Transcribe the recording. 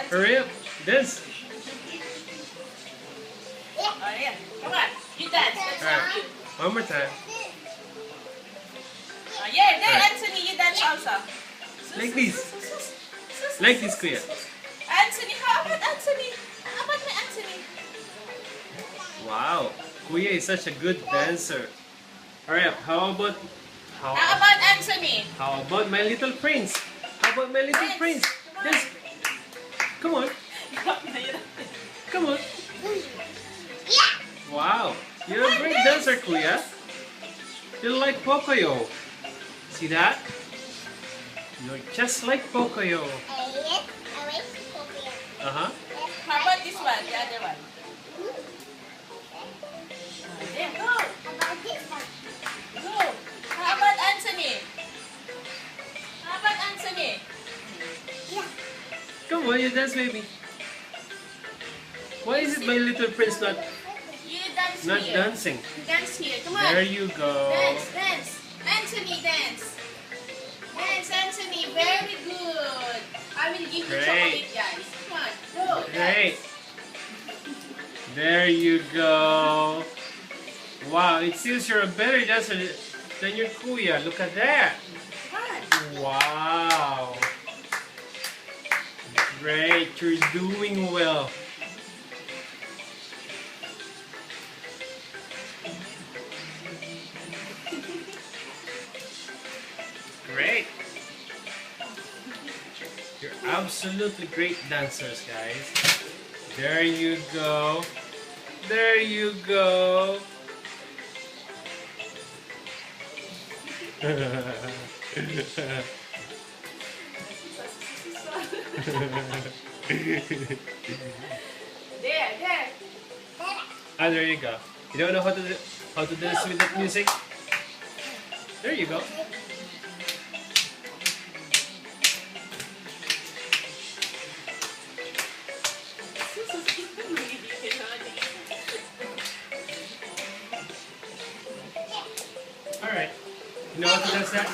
Hurry up. Dance. Oh, yeah. Come on. You dance. Let's Alright. see you. One more time. Yeah, then Alright. Anthony, you dance also. Like this. Like this, Kuya. Anthony, how about Anthony? How about my Anthony? Wow. Kuya is such a good dancer. Hurry up. How about How about Anthony? My little prince? How about my little Dance. prince? Come on. Dance. Come on. Come on. Wow. You're a great dancer, Kuya. You're like Pocoyo. See that? You're just like Pocoyo. Uh-huh. How about this one? The other one. There, go. Go. How about Anthony? How about Anthony? Come on, you dance, baby. Why is it my little prince not You dance here. dancing? Dance here. Come on. There you go. Dance, dance. Anthony, dance. Dance, Anthony. Very good. I will give you Great. chocolate, guys. Come on. Go. Great. Dance. There you go. Wow, it seems you're a better dancer than your Kuya. Look at that. Come on. Wow. Great, you're doing well. Great. You're absolutely great dancers, guys. There you go. There you go. There. Ah, there you go. You don't know how to dance with that music? There you go. All right. You know how to dance that?